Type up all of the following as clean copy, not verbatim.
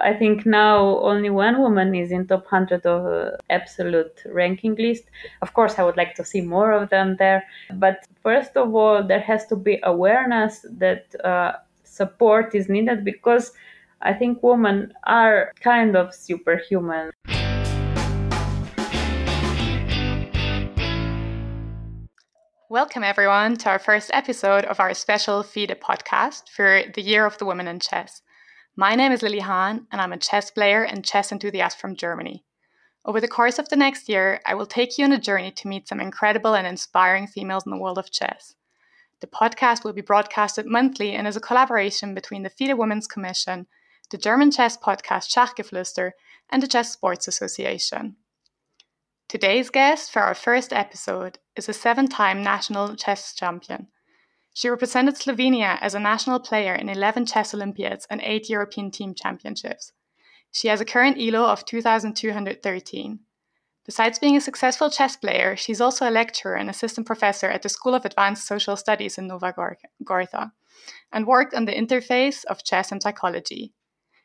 I think now only one woman is in top 100 of absolute ranking list. Of course, I would like to see more of them there. But first of all, there has to be awareness that support is needed, because I think women are kind of superhuman. Welcome everyone to our first episode of our special FIDE podcast for the Year of the Women in Chess. My name is Lilli Hahn and I'm a chess player and chess enthusiast from Germany. Over the course of the next year, I will take you on a journey to meet some incredible and inspiring females in the world of chess. The podcast will be broadcasted monthly and is a collaboration between the FIDE Women's Commission, the German chess podcast Schachgeflüster, and the Chess Sports Association. Today's guest for our first episode is a 7-time national chess champion. She represented Slovenia as a national player in 11 chess Olympiads and 8 European team championships. She has a current ELO of 2,213. Besides being a successful chess player, she's also a lecturer and assistant professor at the School of Advanced Social Studies in Nova Gorica and worked on the interface of chess and psychology.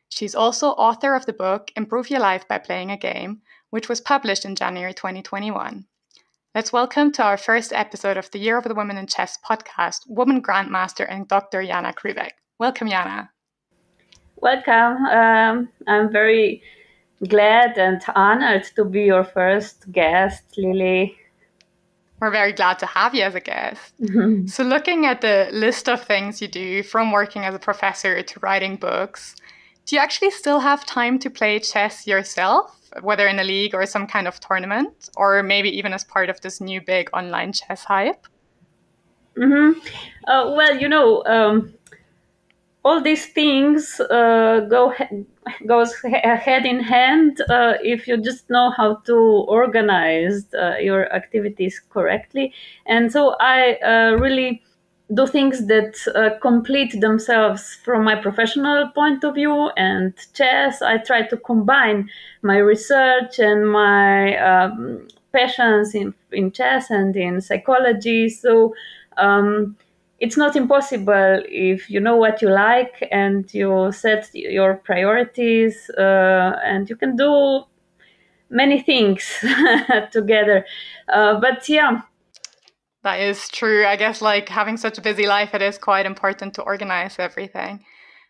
She's also author of the book Improve Your Life by Playing a Game, which was published in January 2021. Let's welcome to our first episode of the Year of the Women in Chess podcast, Woman Grandmaster and Dr. Jana Krivec. Welcome, Jana. Welcome. I'm very glad and honored to be your first guest, Lilli. We're very glad to have you as a guest. So looking at the list of things you do, from working as a professor to writing books, do you actually still have time to play chess yourself, whether in a league or some kind of tournament, or maybe even as part of this new big online chess hype? All these things goes hand in hand if you just know how to organize your activities correctly. And so I really do things that complete themselves from my professional point of view. And chess, I try to combine my research and my passions in chess and in psychology. So it's not impossible if you know what you like and you set your priorities, and you can do many things together. But yeah. That is true. I guess like having such a busy life, it is quite important to organize everything.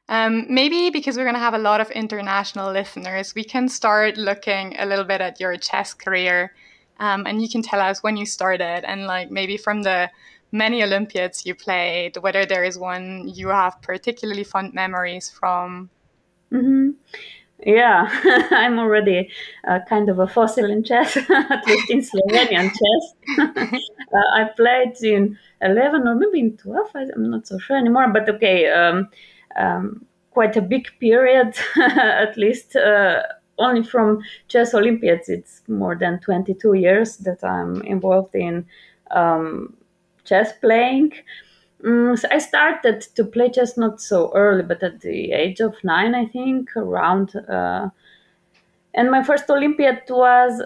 Maybe because we're going to have a lot of international listeners, we can start looking a little bit at your chess career, and you can tell us when you started and like maybe from the many Olympiads you played, whether there is one you have particularly fond memories from. Mm-hmm. Yeah, I'm already kind of a fossil in chess, at least in Slovenian chess. I played in 11 or maybe in 12, I'm not so sure anymore, but okay, quite a big period, at least only from chess Olympiads. It's more than 22 years that I'm involved in chess playing. So I started to play chess not so early, but at the age of 9, I think, around. And my first Olympiad was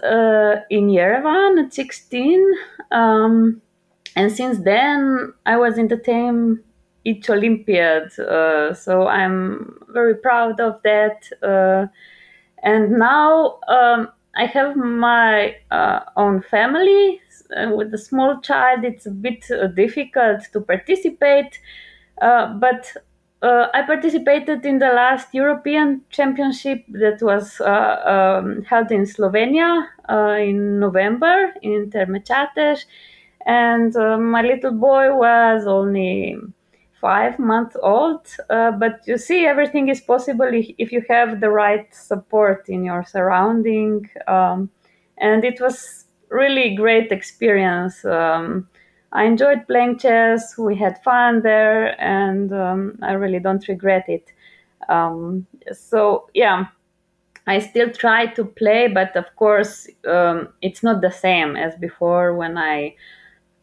in Yerevan at 16. And since then, I was in the team each Olympiad. So I'm very proud of that. And now I have my own family. With a small child, it's a bit difficult to participate, but I participated in the last European Championship that was held in Slovenia in November in Terme Čatež, and my little boy was only 5 months old, but you see, everything is possible if you have the right support in your surrounding, and it was really great experience. I enjoyed playing chess. We had fun there, and I really don't regret it. So yeah, I still try to play, but of course, it's not the same as before when I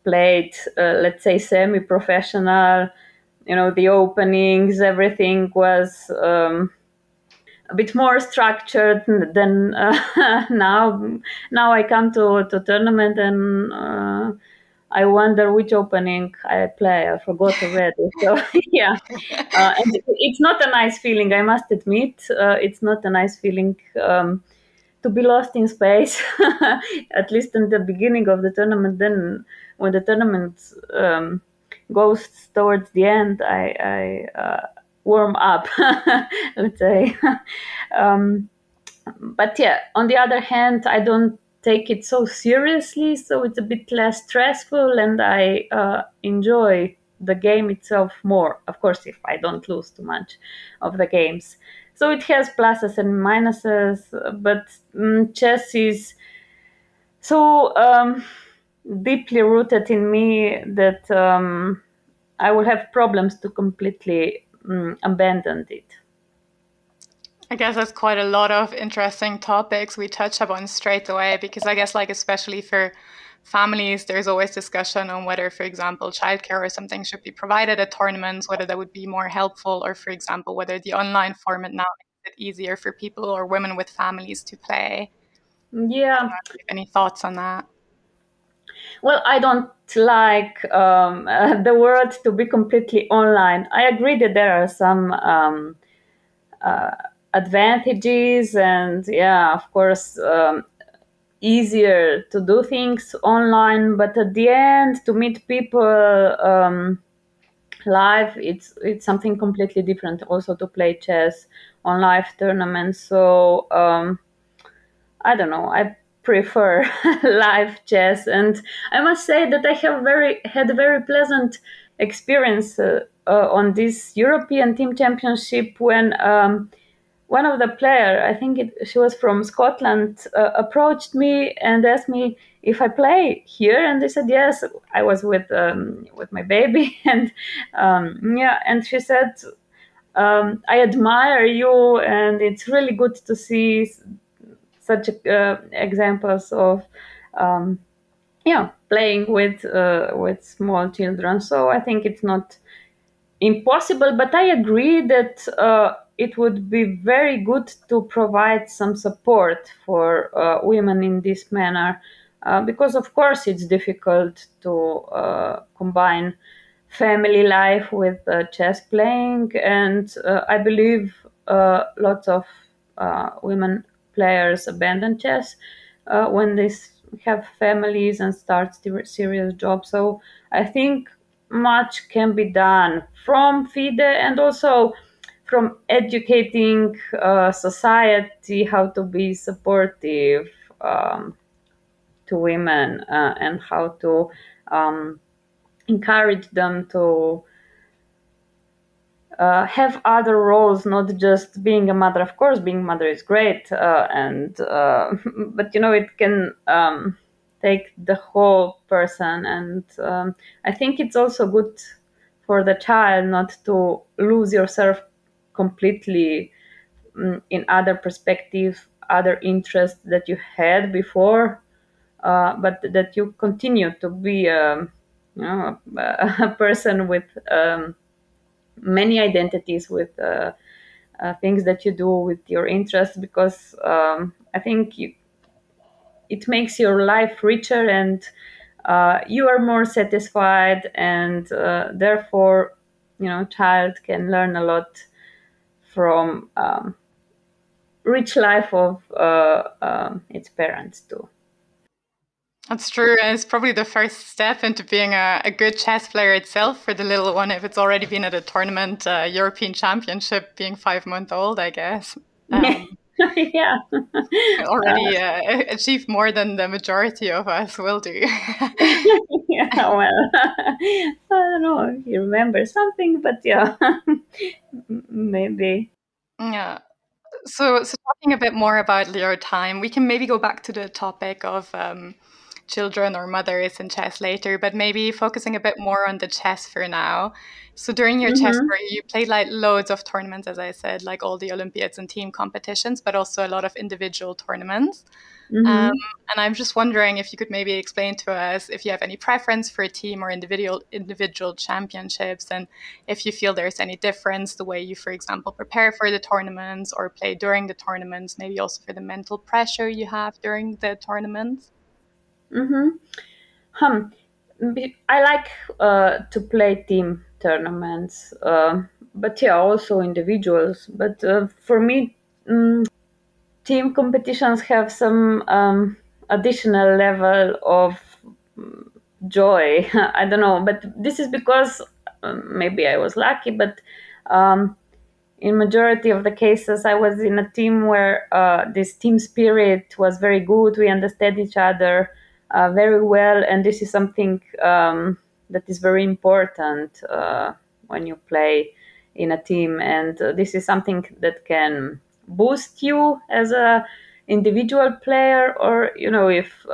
played, let's say, semi-professional. You know, the openings, everything was a bit more structured than now. Now I come to tournament and I wonder which opening I play. I forgot already. So yeah, and it's not a nice feeling. I must admit, it's not a nice feeling to be lost in space. At least in the beginning of the tournament. Then when the tournament goes towards the end, I warm up. Let's say. um, but yeah, on the other hand, I don't take it so seriously, so it's a bit less stressful, and I enjoy the game itself more. Of course, if I don't lose too much of the games. So it has pluses and minuses, but chess is so deeply rooted in me that I will have problems to completely abandon it. I guess that's quite a lot of interesting topics we touch upon straight away, because I guess like especially for families, there's always discussion on whether, for example, childcare or something should be provided at tournaments, whether that would be more helpful, or for example, whether the online format now makes it easier for people or women with families to play. Yeah. Any thoughts on that? Well, I don't like the world to be completely online. I agree that there are some advantages, and yeah, of course, easier to do things online. But at the end, to meet people live, it's something completely different. Also, to play chess on live tournaments. So I don't know. I prefer live chess, and I must say that I have had a very pleasant experience on this European Team Championship when one of the player, I think she was from Scotland, approached me and asked me if I play here, and I said yes. I was with my baby, and yeah, and she said, I admire you, and it's really good to see such examples of playing with small children. So I think it's not impossible, but I agree that it would be very good to provide some support for women in this manner, because of course it's difficult to combine family life with chess playing, and I believe lots of women players abandon chess when they have families and start serious jobs. So I think much can be done from FIDE, and also from educating society how to be supportive to women, and how to encourage them to have other roles, not just being a mother. Of course, being a mother is great, but it can take the whole person, and I think it's also good for the child not to lose yourself completely in other perspective, other interests that you had before, but that you continue to be a person with many identities, with things that you do with your interests, because I think it makes your life richer, and you are more satisfied, and therefore child can learn a lot from rich life of its parents too. That's true, and it's probably the first step into being a good chess player itself for the little one, if it's already been at a tournament, European Championship, being 5 months old, I guess. Yeah. Already achieved more than the majority of us will do. Yeah, well, I don't know if you remember something, but yeah, maybe. Yeah. So talking a bit more about your time, we can maybe go back to the topic of children or mothers in chess later, but maybe focusing a bit more on the chess for now. So during your chess career, you played like loads of tournaments, as I said, like all the Olympiads and team competitions, but also a lot of individual tournaments. And I'm just wondering if you could maybe explain to us if you have any preference for a team or individual championships, and if you feel there's any difference the way you, for example, prepare for the tournaments or play during the tournaments, maybe also for the mental pressure you have during the tournaments. I like to play team tournaments, but yeah, also individuals. But for me, team competitions have some additional level of joy. I don't know, but this is because maybe I was lucky, but um, in majority of the cases I was in a team where this team spirit was very good. We understood each other very well, and this is something that is very important when you play in a team, and this is something that can boost you as a individual player, or if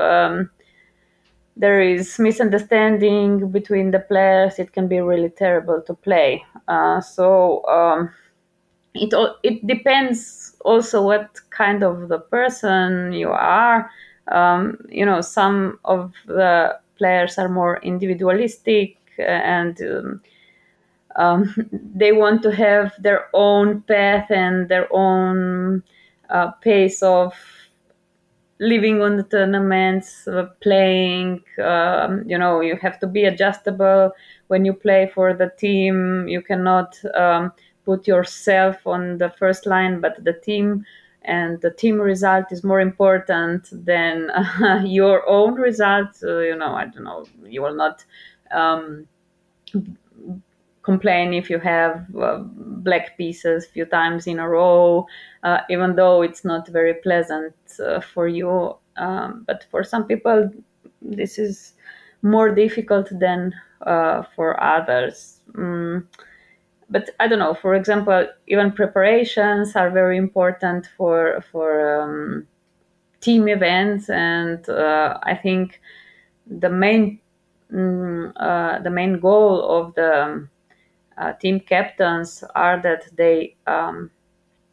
there is misunderstanding between the players, it can be really terrible to play. It depends also what kind of the person you are. Some of the players are more individualistic, and they want to have their own path and their own pace of living on the tournaments, playing. You have to be adjustable when you play for the team. You cannot put yourself on the first line, but the team, and the team result is more important than your own result. I don't know. You will not complain if you have black pieces a few times in a row, even though it's not very pleasant for you. But for some people, this is more difficult than for others. But I don't know. For example, even preparations are very important for team events, and I think the main the main goal of the team captains are that they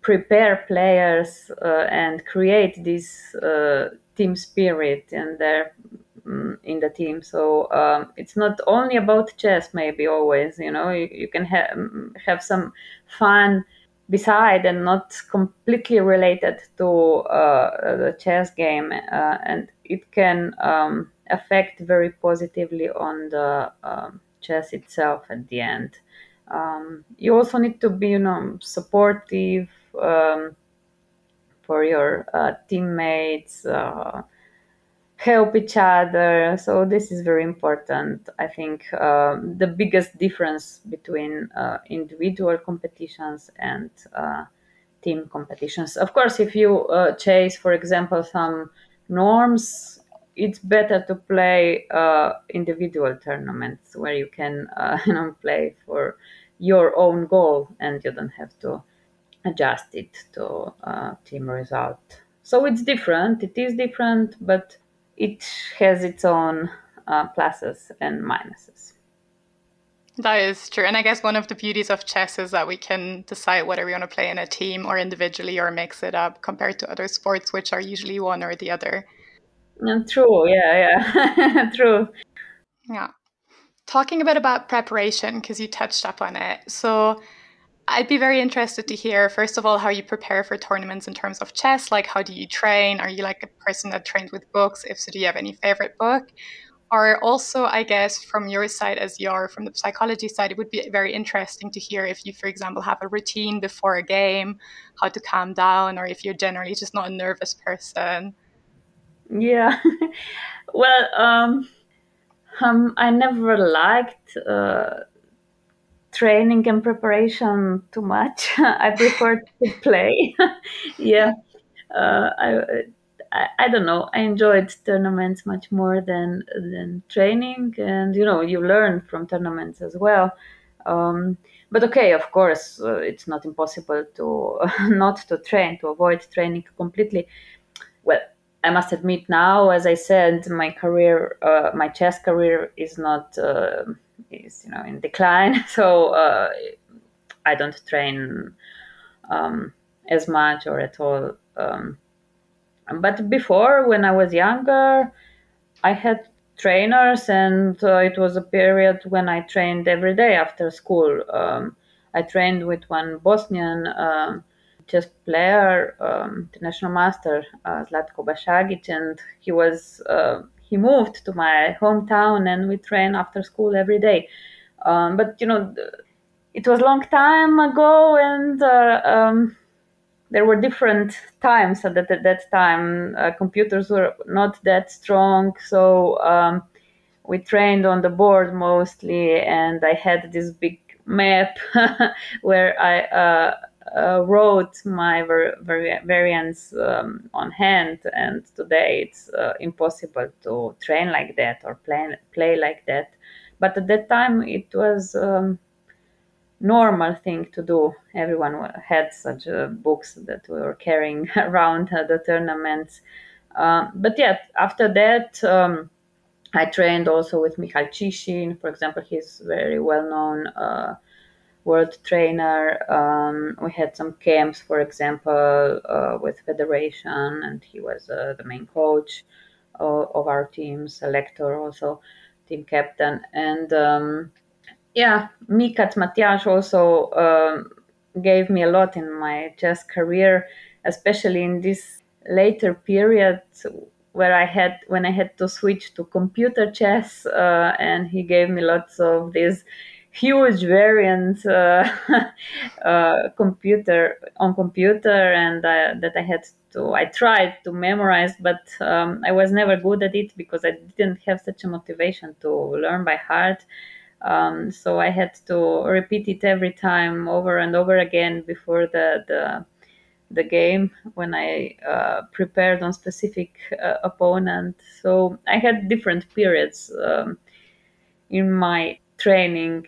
prepare players and create this team spirit in the team. So it's not only about chess, maybe always, you can have some fun beside and not completely related to the chess game, and it can affect very positively on the chess itself at the end. You also need to be, supportive for your teammates, help each other. So this is very important. I think the biggest difference between individual competitions and team competitions. Of course, if you chase, for example, some norms, it's better to play individual tournaments where you can play for your own goal, and you don't have to adjust it to team result. So it's different. It is different, but it has its own pluses and minuses. That is true. And I guess one of the beauties of chess is that we can decide whether we want to play in a team or individually or mix it up compared to other sports, which are usually one or the other. True. Yeah. True. Yeah. Talking a bit about preparation, because you touched up on it. So I'd be very interested to hear, first of all, how you prepare for tournaments in terms of chess. Like, how do you train? Are you like a person that trains with books? If so, do you have any favorite book? Or also, I guess, from your side, as you're from the psychology side, it would be very interesting to hear if you, for example, have a routine before a game, how to calm down, or if you're generally just not a nervous person. Yeah. Well, I never liked training and preparation too much. I prefer to play. Yeah. Uh, I don't know. I enjoyed tournaments much more than training, and you learn from tournaments as well. But okay, of course, it's not impossible to not to train, to avoid training completely. Well, I must admit now, as I said, my career, my chess career, is not is in decline. So I don't train as much or at all. But before, when I was younger, I had trainers, and it was a period when I trained every day after school. I trained with one Bosnian chess player, international master, Zlatko Bashagic, and he moved to my hometown, and we train after school every day. But it was a long time ago, and there were different times. At that time, computers were not that strong, so we trained on the board mostly, and I had this big map where I wrote my variants on hand, and today it's impossible to train like that or play like that. But at that time, it was normal thing to do. Everyone had such books that we were carrying around the tournaments. But yeah, after that, I trained also with Michal Chishin, for example. He's very well-known world trainer. We had some camps, for example, with Federation, and he was the main coach of our team, selector also, team captain. And yeah, Mikat Matias also gave me a lot in my chess career, especially in this later period when I had to switch to computer chess, and he gave me lots of these huge variants computer, and that I tried to memorize, but I was never good at it because I didn't have such a motivation to learn by heart. So I had to repeat it every time over and over again before the game when I prepared on specific opponent. So I had different periods in my training.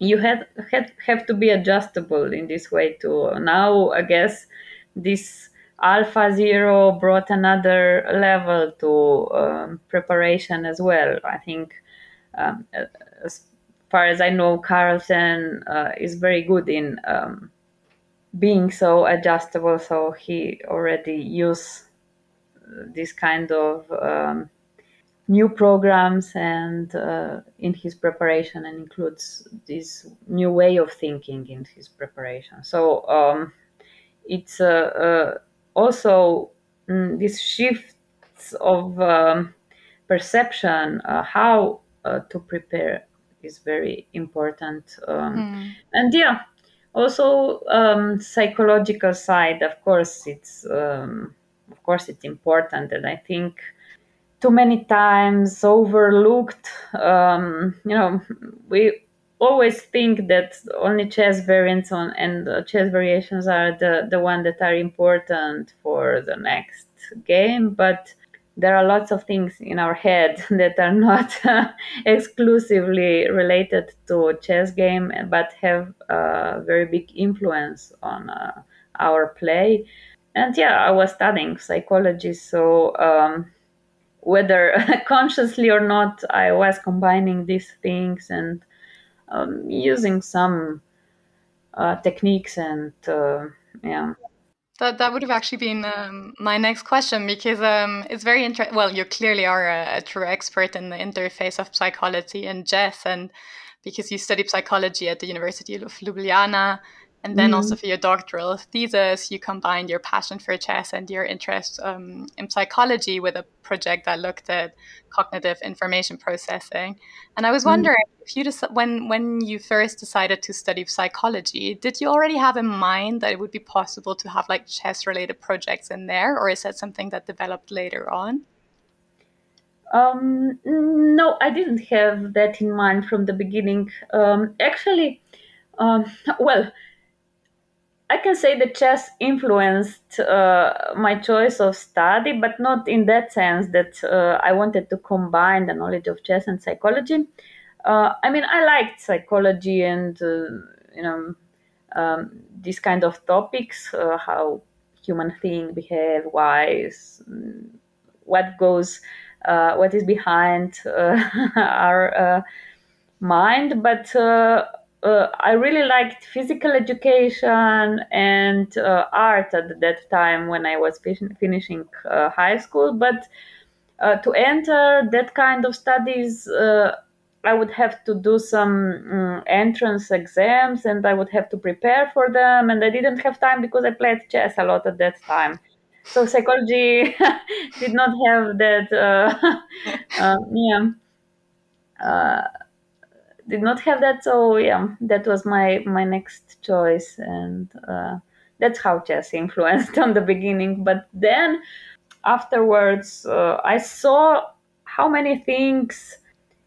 You have to be adjustable in this way too. Now I guess this Alpha Zero brought another level to preparation as well. I think as far as I know, Carlsen is very good in being so adjustable. So he already used this kind of new programs and in his preparation, and includes this new way of thinking in his preparation. So it's also these shifts of perception, how to prepare is very important. And yeah, also psychological side, of course it's important, and I think too many times overlooked. We always think that only chess variants and chess variations are the one that are important for the next game, but there are lots of things in our head that are not exclusively related to chess game, but have a very big influence on our play. And yeah, I was studying psychology, so whether consciously or not, I was combining these things and using some techniques, and yeah. That would have actually been my next question, because it's very interesting. Well, you clearly are a true expert in the interface of psychology and chess, and because you studied psychology at the University of Ljubljana, and then also for your doctoral thesis, you combined your passion for chess and your interest in psychology with a project that looked at cognitive information processing. And I was wondering, if you when you first decided to study psychology, did you already have in mind that it would be possible to have like chess-related projects in there, or is that something that developed later on? No, I didn't have that in mind from the beginning. Actually, well, I can say that chess influenced my choice of study, but not in that sense that I wanted to combine the knowledge of chess and psychology. I mean, I liked psychology and these kind of topics, how human beings behave, what is behind our mind, but I really liked physical education and art at that time when I was finishing high school. But to enter that kind of studies, I would have to do some entrance exams, and I would have to prepare for them. And I didn't have time because I played chess a lot at that time. So psychology did not have that. Did not have that. So yeah, that was my next choice, and that's how chess influenced on the beginning. But then afterwards, I saw how many things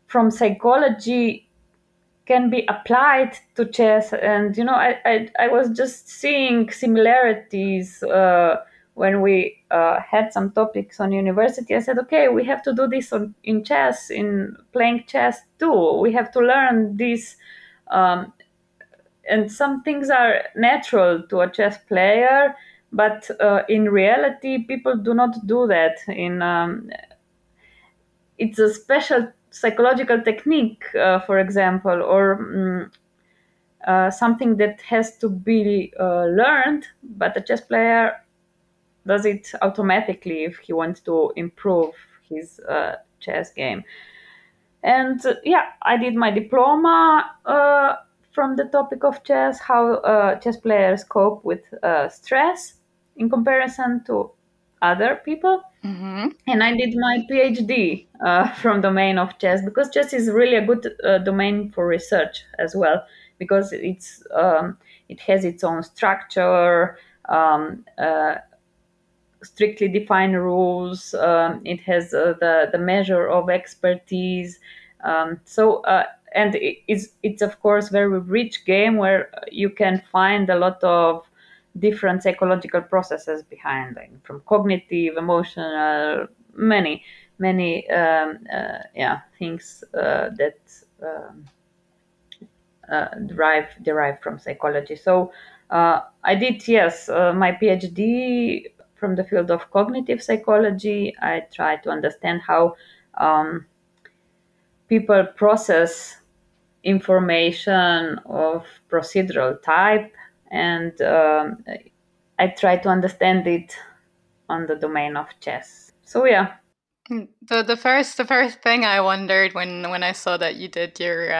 from psychology can be applied to chess, and I was just seeing similarities when we had some topics on university. I said, okay, we have to do this in chess, in playing chess too. We have to learn this, and some things are natural to a chess player, but in reality people do not do that. It's a special psychological technique, for example, or something that has to be learned, but a chess player does it automatically if he wants to improve his chess game. And I did my diploma from the topic of chess, how chess players cope with stress in comparison to other people. Mm-hmm. And I did my PhD from domain of chess, because chess is really a good domain for research as well, because it has its own structure, strictly defined rules. It has the measure of expertise. And it's of course very rich game where you can find a lot of different psychological processes behind, like from cognitive, emotional, many things that derive from psychology. So I did, yes, my PhD from the field of cognitive psychology. I tried to understand how people process information of procedural type, and I try to understand it on the domain of chess. So yeah. The first thing I wondered when I saw that you did your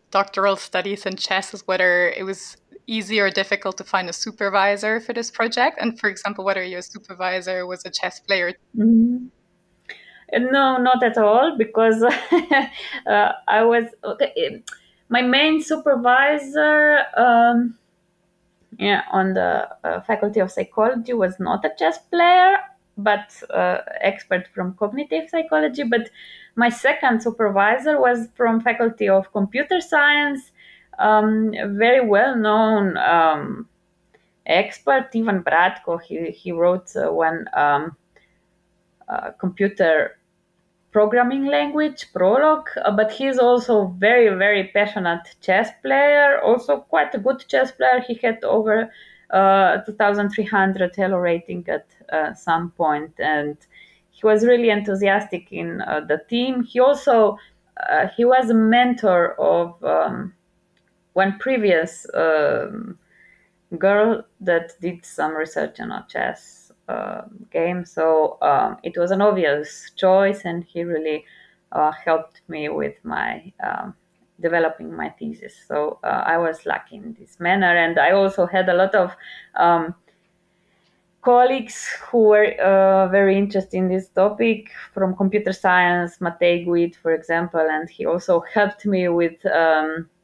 doctoral studies in chess is whether it was easy or difficult to find a supervisor for this project, and for example, whether your supervisor was a chess player. Mm-hmm. No, not at all, because I was okay. My main supervisor, on the faculty of psychology, was not a chess player, but expert from cognitive psychology. But my second supervisor was from faculty of computer science, very well known expert. Ivan Bratko, he wrote one computer programming language, Prolog, but he's also very, very passionate chess player, also quite a good chess player. He had over 2,300 Elo rating at some point, and he was really enthusiastic in the team. He also he was a mentor of one previous girl that did some research on a chess game. So it was an obvious choice, and he really helped me with my developing my thesis. So I was lucky in this manner, and I also had a lot of colleagues who were very interested in this topic from computer science, Matej Guid, for example, and he also helped me with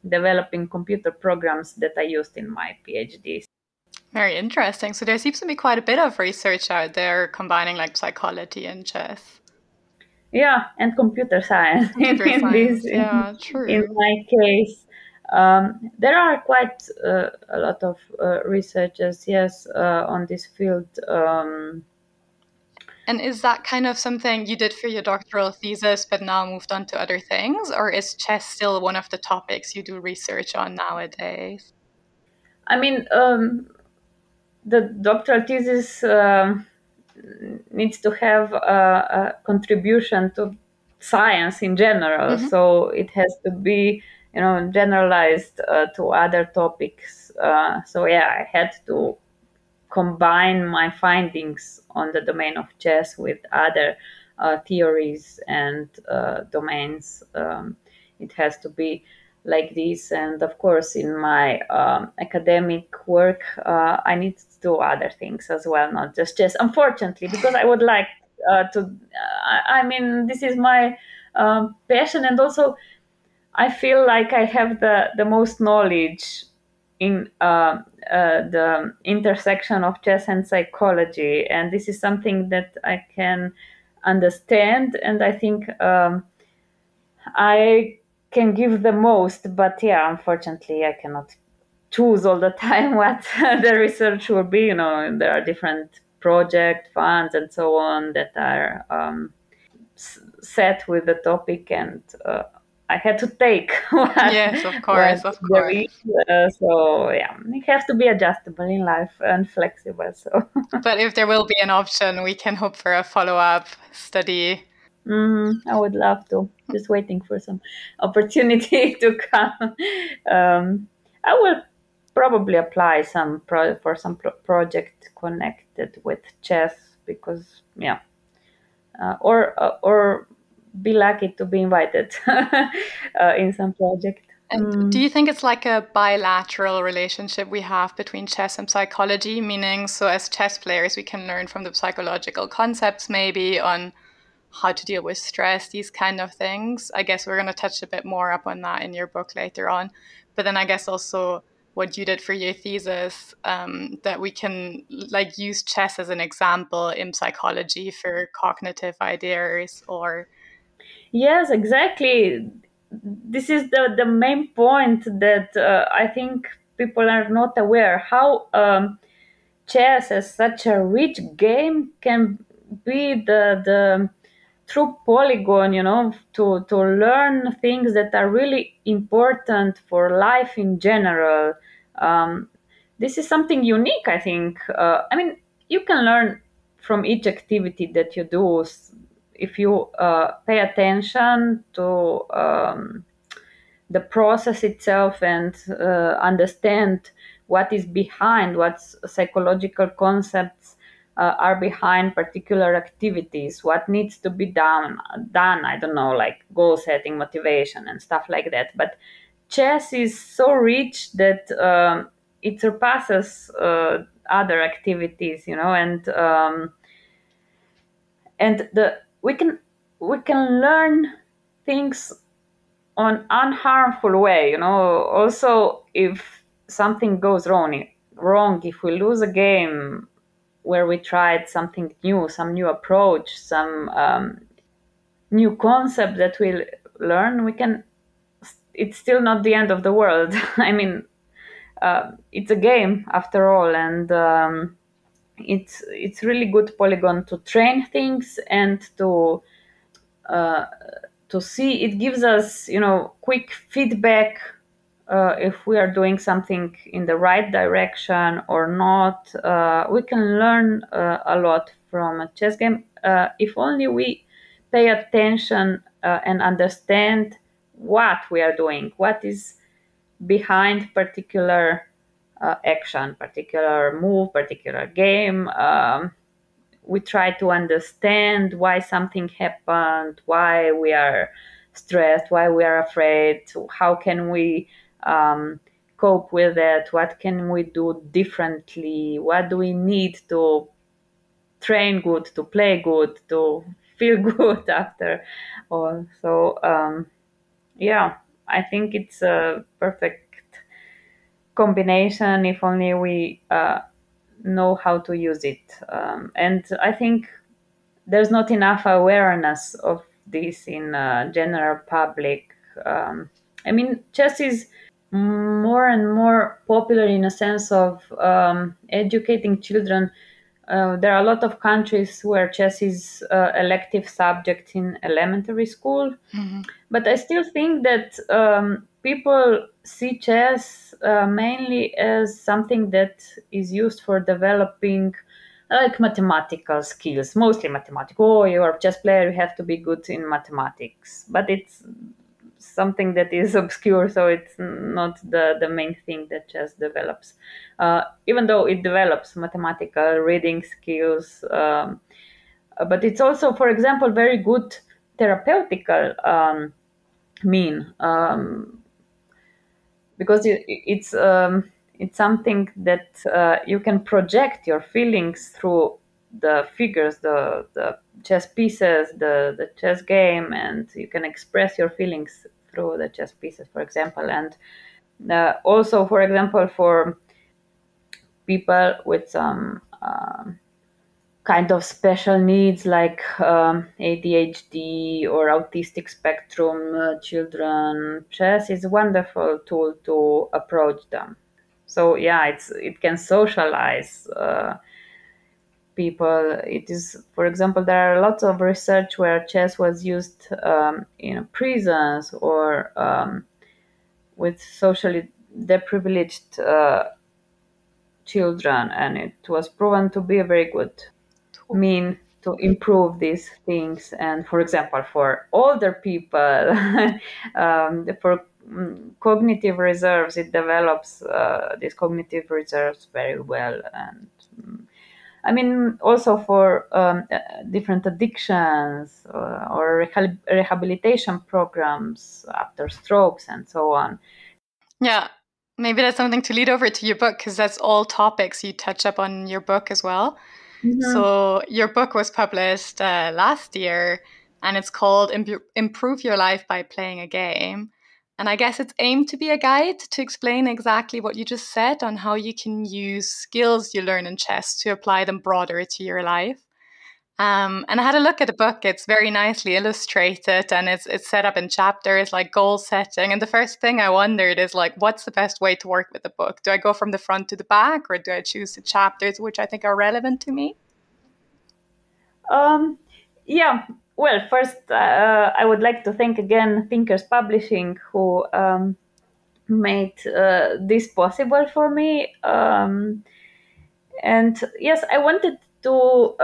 developing computer programs that I used in my PhD. Very interesting. So there seems to be quite a bit of research out there combining like psychology and chess. Yeah, and computer science. Computer science. In Yeah, true. In my case, there are quite a lot of researchers, yes, on this field. And is that kind of something you did for your doctoral thesis, but now moved on to other things? Or is chess still one of the topics you do research on nowadays? I mean, the doctoral thesis needs to have a contribution to science in general. Mm-hmm. So it has to be, generalized to other topics. So yeah, I had to combine my findings on the domain of chess with other theories and domains. It has to be like this. And of course, in my academic work, I need to do other things as well, not just chess, unfortunately, because I would like to. I mean, this is my passion, and also I feel like I have the most knowledge in the intersection of chess and psychology, and this is something that I can understand, and I think I can give the most. But yeah, unfortunately, I cannot choose all the time what the research will be. You know, there are different project funds and so on that are set with the topic, and I had to take Yes, of what course, of there course. is. So yeah, you have to be adjustable in life and flexible. So But if there will be an option, we can hope for a follow-up study. I would love to. Just waiting for some opportunity to come. I will probably apply for some project connected with chess, because yeah, or be lucky to be invited in some project. And do you think it's like a bilateral relationship we have between chess and psychology? Meaning, so as chess players, we can learn from the psychological concepts maybe on how to deal with stress, these kind of things. I guess we're going to touch a bit more up on that in your book later on. But then I guess also what you did for your thesis, that we can like use chess as an example in psychology for cognitive ideas or Yes, exactly. This is the main point that I think people are not aware how chess as such a rich game can be the true polygon, you know, to learn things that are really important for life in general. Um, this is something unique, I think. I mean, you can learn from each activity that you do if you pay attention to the process itself and understand what is behind, what psychological concepts are behind particular activities, what needs to be done. I don't know, like goal setting, motivation, and stuff like that. But chess is so rich that it surpasses other activities, you know, and the we can learn things on unharmful way, you know. Also, if something goes wrong, if we lose a game where we tried something new, some new approach, some new concept that we'll learn, we can. It's still not the end of the world. I mean, it's a game after all, and it's really good polygon to train things and uh, to see. It gives us, you know, quick feedback if we are doing something in the right direction or not. We can learn a lot from a chess game if only we pay attention and understand what we are doing, what is behind particular action, particular move, particular game. We try to understand why something happened, why we are stressed, why we are afraid, how can we cope with it, what can we do differently, what do we need to train good, to play good, to feel good after all. So yeah, I think it's a perfect combination if only we know how to use it. And I think there's not enough awareness of this in general public. I mean, chess is more and more popular in a sense of educating children. There are a lot of countries where chess is elective subject in elementary school, but I still think that people see chess mainly as something that is used for developing like mathematical skills, mostly mathematical. Oh, you're a chess player, you have to be good in mathematics. But it's something that is obscure, so it's not the main thing that chess develops. Even though it develops mathematical reading skills, but it's also, for example, very good therapeutical mean. because it's something that you can project your feelings through the figures, the chess pieces, the chess game, and you can express your feelings through the chess pieces, for example. And also, for example, for people with some kind of special needs like ADHD or autistic spectrum children, chess is a wonderful tool to approach them. So yeah, it can socialize people. It is, for example, there are lots of research where chess was used in prisons or with socially deprivileged children, and it was proven to be a very good mean to improve these things. And for example, for older people, for cognitive reserves, it develops these cognitive reserves very well. And I mean, also for different addictions or rehabilitation programs after strokes and so on. Yeah, maybe that's something to lead over to your book, because that's all topics you touch up on your book as well. Mm-hmm. So your book was published last year, and it's called Improve Your Life by Playing a Game. And I guess it's aimed to be a guide to explain exactly what you just said on how you can use skills you learn in chess to apply them broader to your life. And I had a look at the book. It's very nicely illustrated, and it's set up in chapters, like goal setting. And the first thing I wondered is, like, what's the best way to work with the book? Do I go from the front to the back, or do I choose the chapters which I think are relevant to me? Yeah. Well, first, I would like to thank again Thinkers Publishing, who made this possible for me. And yes, I wanted to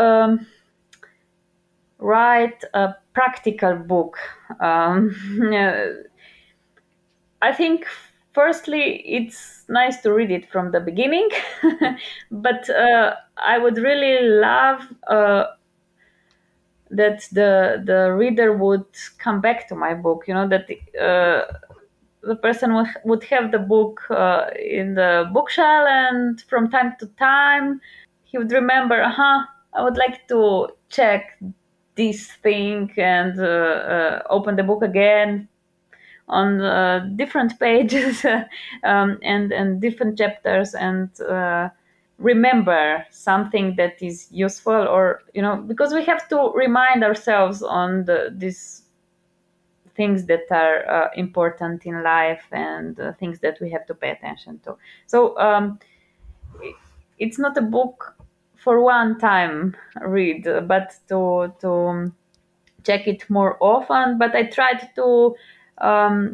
write a practical book. I think, firstly, it's nice to read it from the beginning, but I would really love that the reader would come back to my book. That the person would have the book in the bookshelf, and from time to time he would remember, I would like to check this thing, and open the book again on different pages and different chapters, and remember something that is useful, or because we have to remind ourselves on these things that are important in life, and things that we have to pay attention to. So it's not a book for one time read, but to check it more often. But I tried to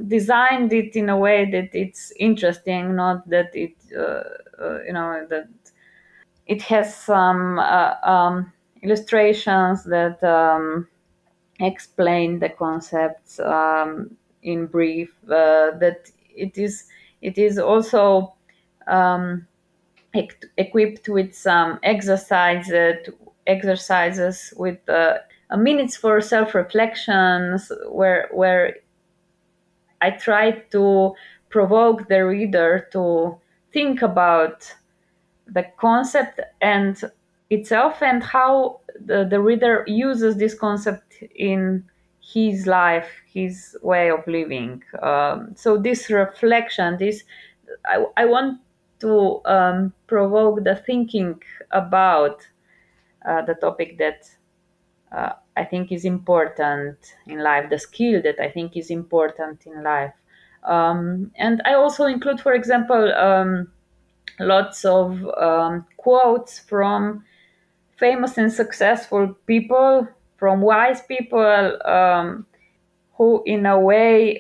design it in a way that it's interesting, not that it that it has some illustrations that explain the concepts in brief. That it is also equipped with some exercises with minutes for self-reflections, where I try to provoke the reader to think about the concept and itself, and how the reader uses this concept in his life, his way of living. So this reflection, I want to provoke the thinking about the topic that I think is important in life, the skill that I think is important in life. And I also include, for example, lots of quotes from famous and successful people, from wise people, who in a way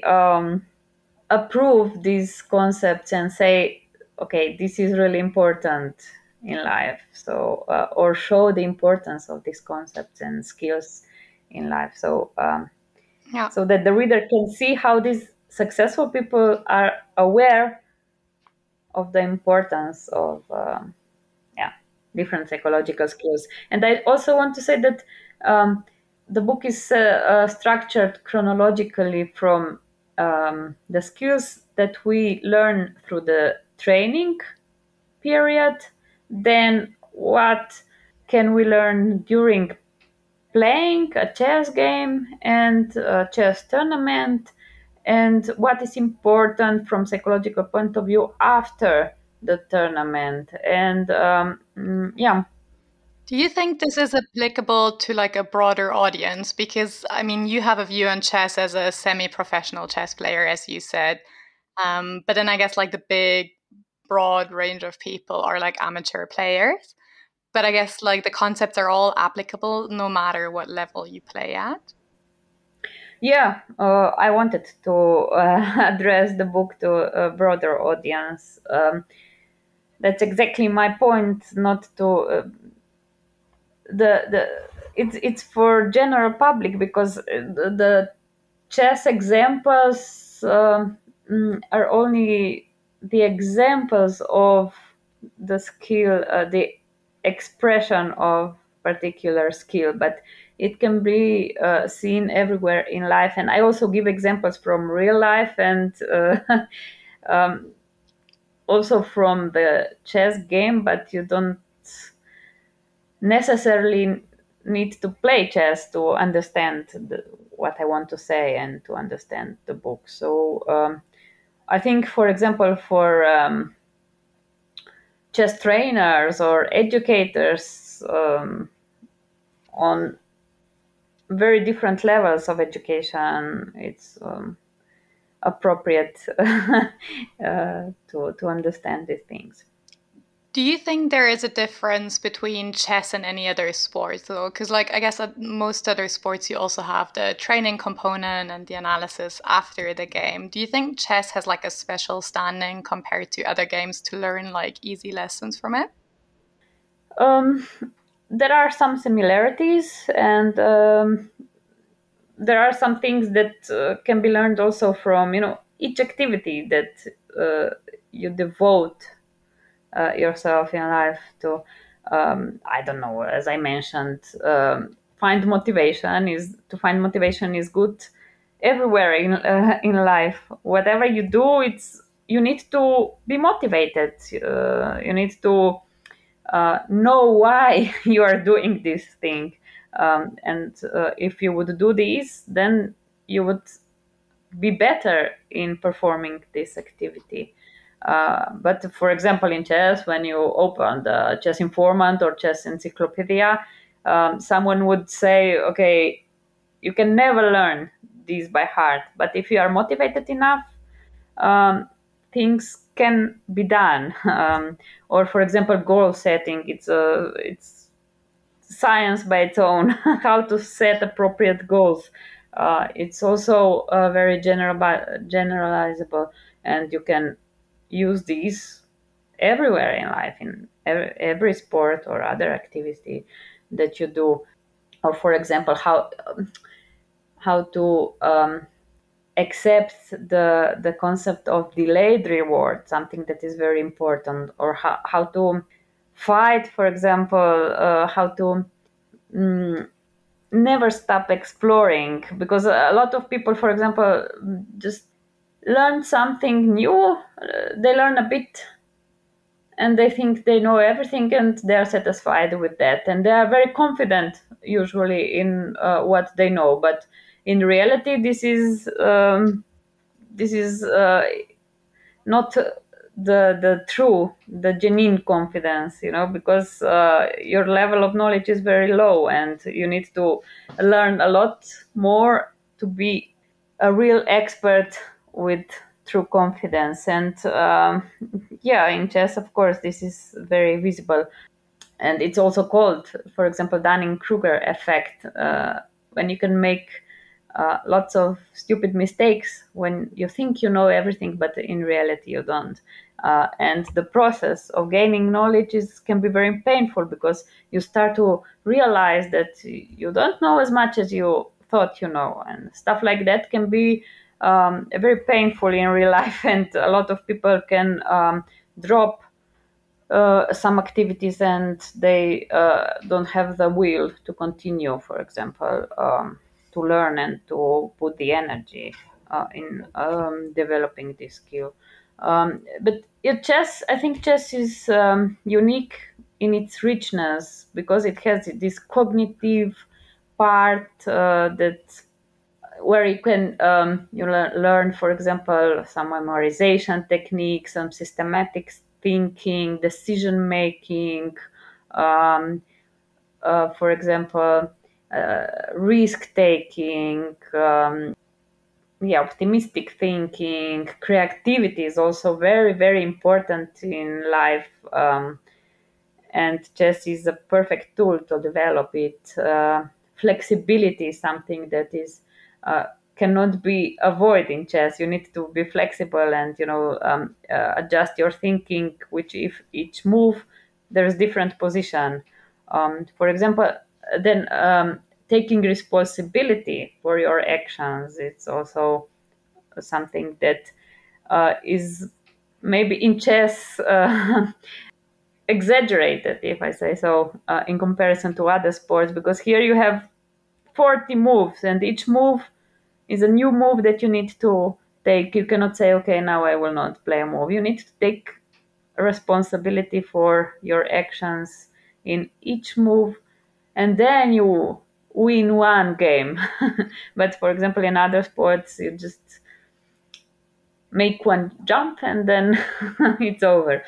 approve these concepts and say, okay, this is really important in life. So or show the importance of these concepts and skills in life. So so that the reader can see how these successful people are aware of the importance of different psychological skills. And I also want to say that the book is structured chronologically from the skills that we learn through the training period, then what can we learn during playing a chess game and a chess tournament, and what is important from psychological point of view after the tournament. And yeah. Do you think this is applicable to like a broader audience? Because I mean, you have a view on chess as a semi-professional chess player, as you said. But then I guess like the big, broad range of people are like amateur players. But I guess like the concepts are all applicable no matter what level you play at. Yeah, I wanted to address the book to a broader audience. That's exactly my point. Not to the it's for general public, because the chess examples are only the examples of the skill, the expression of particular skill, but it can be seen everywhere in life. And I also give examples from real life, and um, also from the chess game, but you don't necessarily need to play chess to understand what I want to say and to understand the book. So I think, for example, for chess trainers or educators on very different levels of education, it's appropriate to understand these things. Do you think there is a difference between chess and any other sport, though? Because, like, I guess at most other sports, you also have the training component and the analysis after the game. Do you think chess has like a special standing compared to other games to learn like easy lessons from it? There are some similarities, and there are some things that can be learned also from each activity that you devote yourself in life to. I don't know, as I mentioned, find motivation is good everywhere in life. Whatever you do, you need to be motivated. You need to know why you are doing this thing, and if you would do this, then you would be better in performing this activity. But for example, in chess, when you open the chess informant or chess encyclopedia, someone would say, okay, you can never learn these by heart, but if you are motivated enough, things can be done. Or for example, goal setting, it's science by its own. How to set appropriate goals. It's also very generalizable, and you can use these everywhere in life, in every sport or other activity that you do. Or for example, how to accept the concept of delayed reward, something that is very important. Or how to fight, for example, how to never stop exploring, because a lot of people, for example, just learn something new. They learn a bit and they think they know everything, and they are satisfied with that, and they are very confident usually in what they know. But in reality, this is not the genuine confidence, because your level of knowledge is very low, and you need to learn a lot more to be a real expert with true confidence. And yeah, in chess, of course, this is very visible, and it's also called, for example, Dunning-Kruger effect, when you can make lots of stupid mistakes when you think you know everything, but in reality you don't. And the process of gaining knowledge can be very painful, because you start to realize that you don't know as much as you thought you know, and stuff like that can be very painful in real life. And a lot of people can drop some activities, and they don't have the will to continue, for example, to learn and to put the energy in developing this skill. But chess, I think chess is unique in its richness because it has this cognitive part that where you can learn, for example, some memorization techniques, some systematic thinking, decision making, for example, risk taking, optimistic thinking. Creativity is also very, very important in life. And chess is a perfect tool to develop it. Flexibility is something that is cannot be avoided in chess. You need to be flexible and adjust your thinking. Which if each move there's different position. For example, then taking responsibility for your actions. It's also something that is maybe in chess. Exaggerated, if I say so, in comparison to other sports, because here you have 40 moves and each move is a new move that you need to take. You cannot say, okay, now I will not play a move. You need to take responsibility for your actions in each move, and then you win one game. But for example, in other sports, you just make one jump and then it's over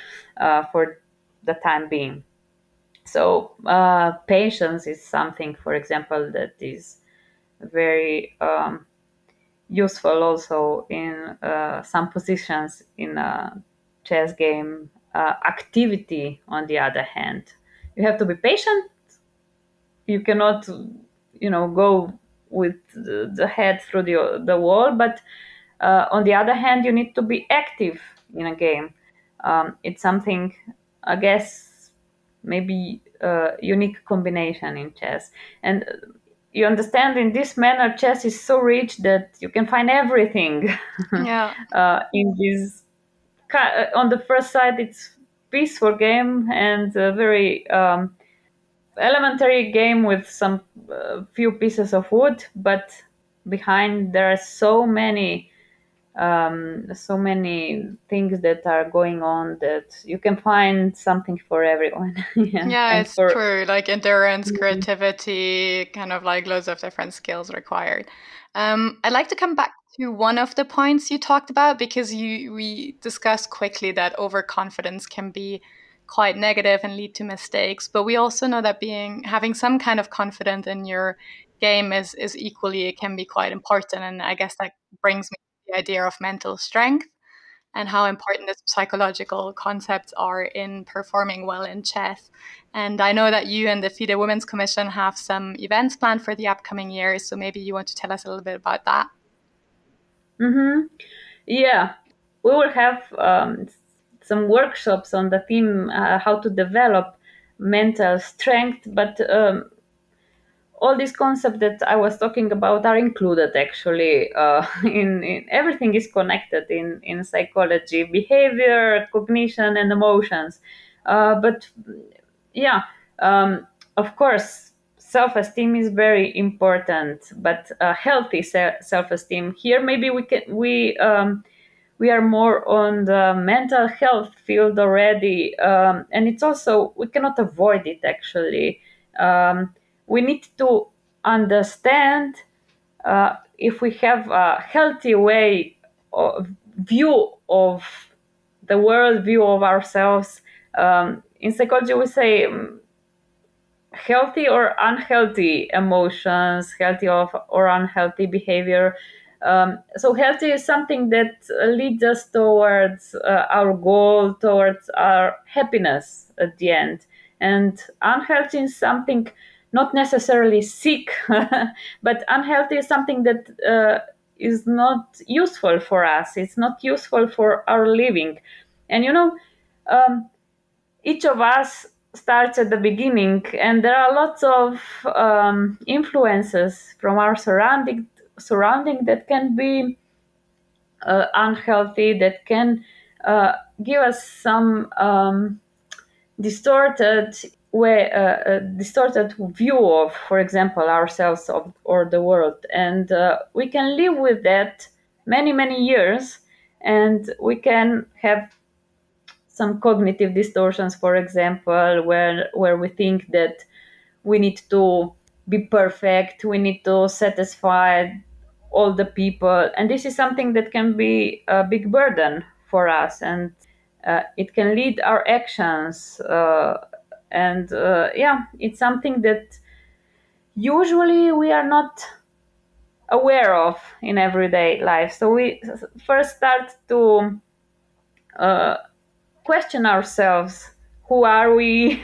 for the time being. So patience is something, for example, that is very useful also in some positions in a chess game. Activity, on the other hand, you have to be patient. You cannot, go with the head through the wall, but on the other hand, you need to be active in a game. It's something, I guess, maybe a unique combination in chess. And you understand, in this manner, chess is so rich that you can find everything. Yeah. In this, on the first side, it's peaceful game and a very elementary game with some few pieces of wood, but behind there are so many things that are going on that you can find something for everyone. Yeah, And it's for true. Like endurance, creativity, kind of like loads of different skills required. I'd like to come back to one of the points you talked about because we discussed quickly that overconfidence can be quite negative and lead to mistakes. But we also know that having some kind of confidence in your game is equally, it can be quite important. And I guess that brings me to the idea of mental strength and how important the psychological concepts are in performing well in chess. And I know that you and the FIDE Women's Commission have some events planned for the upcoming years, so maybe you want to tell us a little bit about that. Yeah, we will have some workshops on the theme how to develop mental strength, but all these concepts that I was talking about are included actually in everything is connected in psychology, behavior, cognition, and emotions. But yeah, of course, self-esteem is very important, but healthy self-esteem. Here, maybe we are more on the mental health field already, and it's also we cannot avoid it actually. We need to understand if we have a healthy way of view of the world, view of ourselves. In psychology, we say healthy or unhealthy emotions, healthy or unhealthy behavior. So healthy is something that leads us towards our goal, towards our happiness at the end. And unhealthy is something not necessarily sick, but unhealthy is something that is not useful for us. It's not useful for our living. And each of us starts at the beginning, and there are lots of influences from our surrounding that can be unhealthy, that can give us some distorted way, distorted view of, for example, ourselves or the world, and we can live with that many years, and we can have some cognitive distortions, for example, where we think that we need to be perfect, we need to satisfy all the people, and this is something that can be a big burden for us, and it can lead our actions, and it's something that usually we are not aware of in everyday life. So we first start to question ourselves. Who are we?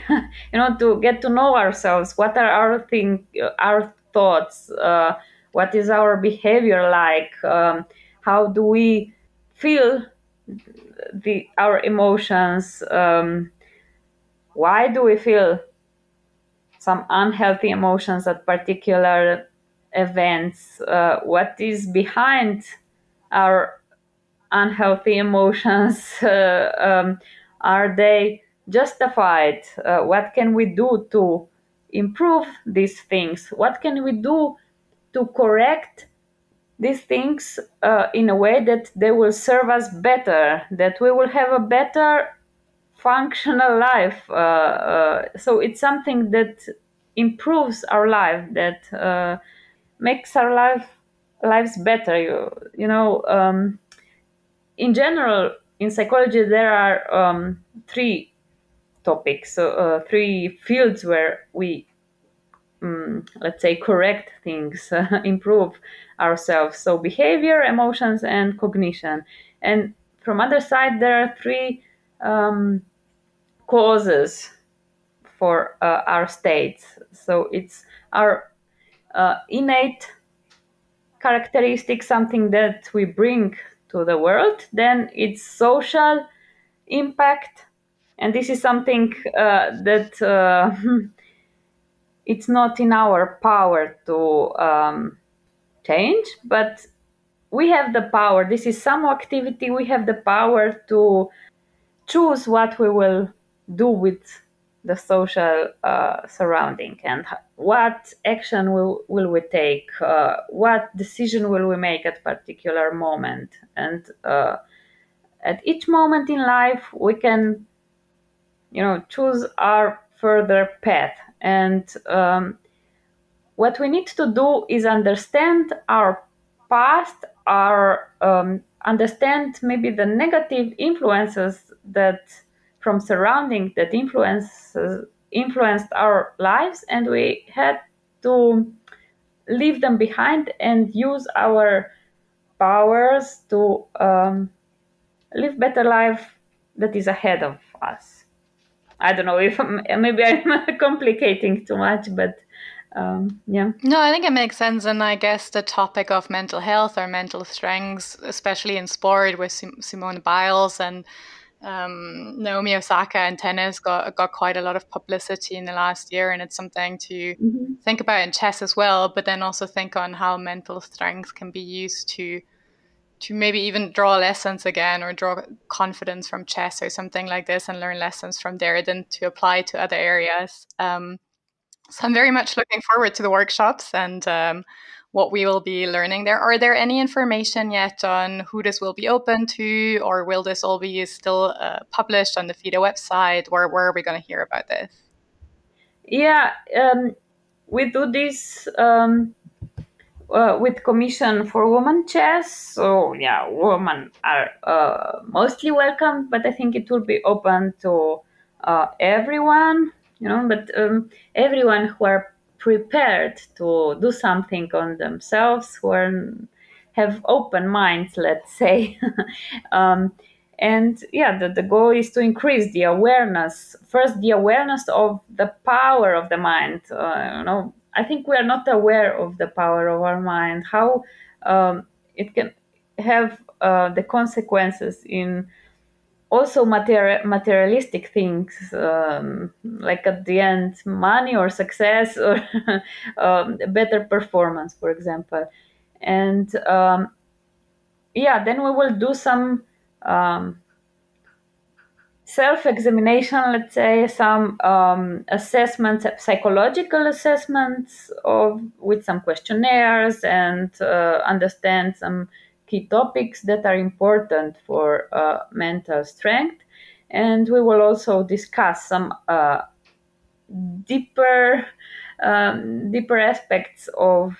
To get to know ourselves. What are our thoughts? What is our behavior like? How do we feel our emotions? Why do we feel some unhealthy emotions at particular events? What is behind our unhealthy emotions? Are they justified? What can we do to improve these things? What can we do to correct these things in a way that they will serve us better, that we will have a better functional life? So it's something that improves our life, that makes our lives better. In general, in psychology, there are three topics, three fields where we, let's say, correct things, improve ourselves. So behavior, emotions, and cognition. And from other side, there are three causes for our states. So it's our innate characteristic, something that we bring to the world. Then it's social impact, and this is something that it's not in our power to change, but we have the power. This is some activity. We have the power to choose what we will do with the social surrounding, and what action will we take, what decision will we make at particular moment. And at each moment in life we can choose our further path. And what we need to do is understand our past, understand maybe the negative influences that from surrounding that influenced our lives, and we had to leave them behind and use our powers to live better life that is ahead of us. I don't know if maybe I'm complicating too much, but yeah. No, I think it makes sense. And I guess the topic of mental health or mental strengths, especially in sport with Simone Biles and Naomi Osaka in tennis, got quite a lot of publicity in the last year. And it's something to think about in chess as well, but then also think on how mental strength can be used to maybe even draw lessons again, or draw confidence from chess or something like this, and learn lessons from there, then to apply to other areas. So I'm very much looking forward to the workshops and what we will be learning there. Are there any information yet on who this will be open to, or will this all be still published on the FIDE website? Where are we going to hear about this? Yeah, we do this with Commission for Women Chess. So yeah, women are mostly welcome, but I think it will be open to everyone. But everyone who are prepared to do something on themselves, who have open minds, let's say. And yeah, the goal is to increase the awareness. First, the awareness of the power of the mind. I think we are not aware of the power of our mind, how it can have the consequences in also materialistic things, like at the end, money or success or better performance, for example. And then we will do some self-examination, let's say, some assessments, psychological assessments with some questionnaires, and understand some key topics that are important for mental strength. And we will also discuss some deeper aspects of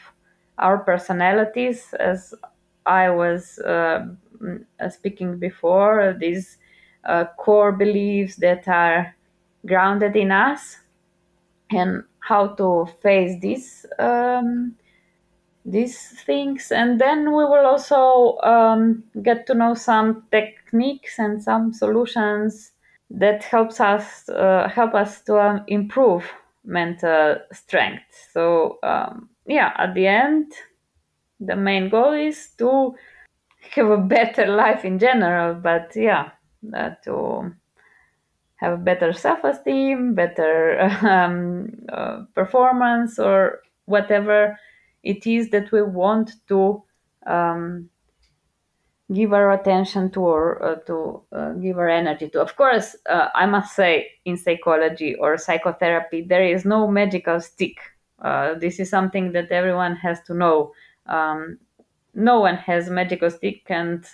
our personalities, as I was speaking before, these core beliefs that are grounded in us, and how to face these things. And then we will also get to know some techniques and some solutions that help us to improve mental strength. So at the end, the main goal is to have a better life in general, but to have a better self-esteem, better performance, or whatever it is that we want to give our attention to, or to give our energy to. Of course, I must say, in psychology or psychotherapy, there is no magical stick. This is something that everyone has to know. No one has a magical stick and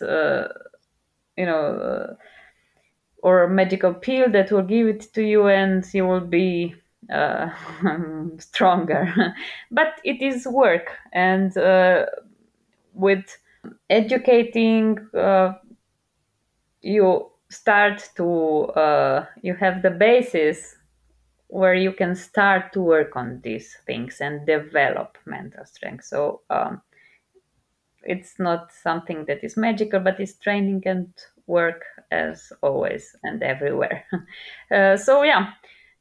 or a magical pill that will give it to you and you will be stronger. But it is work, and with educating, you start to you have the basis where you can start to work on these things and develop mental strength. So it's not something that is magical, but it's training and work, as always and everywhere.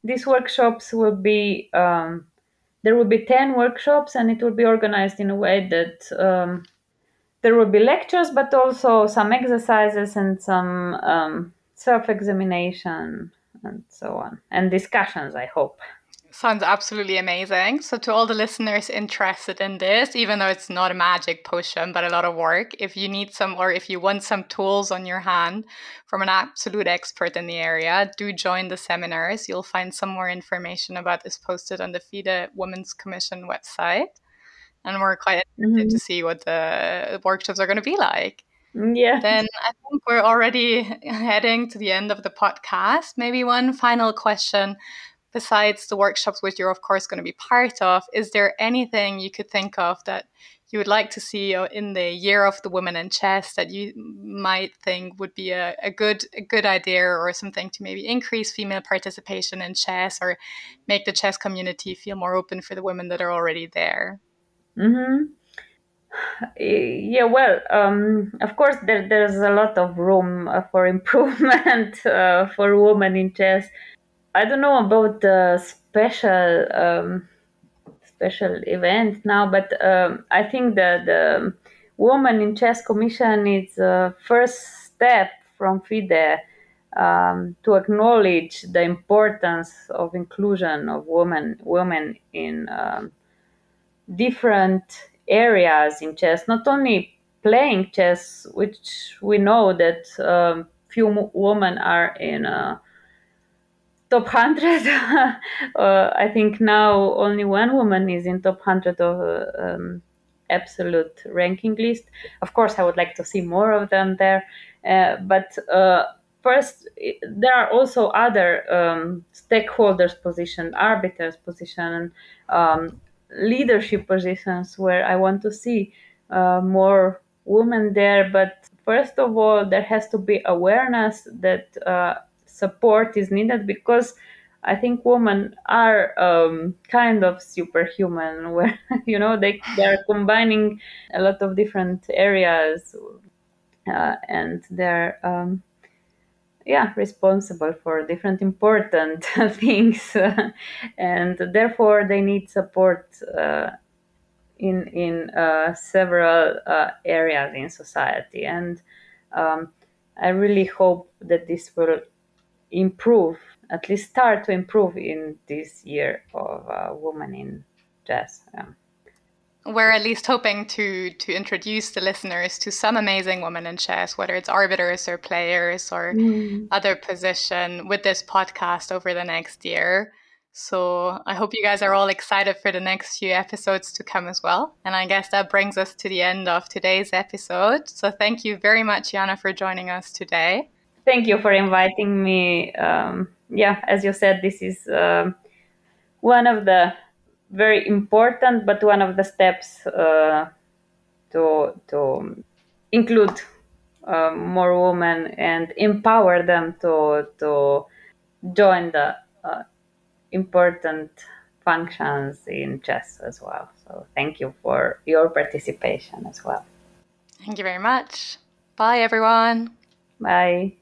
These workshops will be there will be 10 workshops, and it will be organized in a way that there will be lectures, but also some exercises and some self-examination and so on, and discussions, I hope. Sounds absolutely amazing. So to all the listeners interested in this, even though it's not a magic potion, but a lot of work, if you need some, or if you want some tools on your hand from an absolute expert in the area, do join the seminars. You'll find some more information about this posted on the FIDE Women's Commission website. And we're quite interested to see what the workshops are going to be like. Yeah. Then I think we're already heading to the end of the podcast. Maybe one final question. Besides the workshops, which you're of course going to be part of, is there anything you could think of that you would like to see in the Year of the Women in Chess that you might think would be a good idea, or something to maybe increase female participation in chess, or make the chess community feel more open for the women that are already there? Yeah, well, of course, there's a lot of room for improvement for women in chess. I don't know about the special event now, but I think the Women in Chess Commission is the first step from FIDE to acknowledge the importance of inclusion of women in different areas in chess, not only playing chess, which we know that few women are in top 100. I think now only one woman is in top 100 of absolute ranking list. Of course, I would like to see more of them there. But first, there are also other stakeholders position, arbiters position, leadership positions where I want to see more women there. But first of all, there has to be awareness that support is needed, because I think women are kind of superhuman, where they are combining a lot of different areas, and they're responsible for different important things, and therefore they need support in several areas in society. And I really hope that this will improve, at least start to improve, in this Year of Women in Chess. We're at least hoping to introduce the listeners to some amazing women in chess, whether it's arbiters or players or other position, with this podcast over the next year. So I hope you guys are all excited for the next few episodes to come as well. And I guess that brings us to the end of today's episode. So thank you very much, Jana, for joining us today. Thank you for inviting me. As you said, this is one of the very important, but one of the steps to include more women and empower them to join the important functions in chess as well. So thank you for your participation as well. Thank you very much. Bye, everyone. Bye.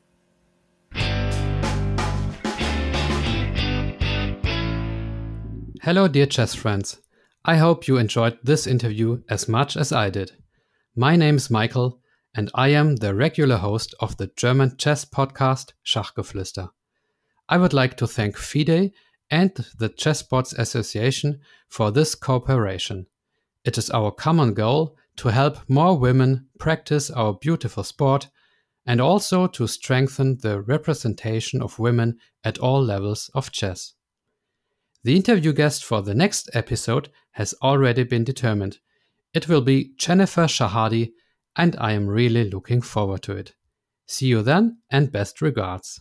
Hello, dear chess friends. I hope you enjoyed this interview as much as I did. My name is Michael, and I am the regular host of the German chess podcast Schachgeflüster. I would like to thank FIDE and the Chessbots Association for this cooperation. It is our common goal to help more women practice our beautiful sport and also to strengthen the representation of women at all levels of chess. The interview guest for the next episode has already been determined. It will be Jennifer Shahadi, and I am really looking forward to it. See you then, and best regards.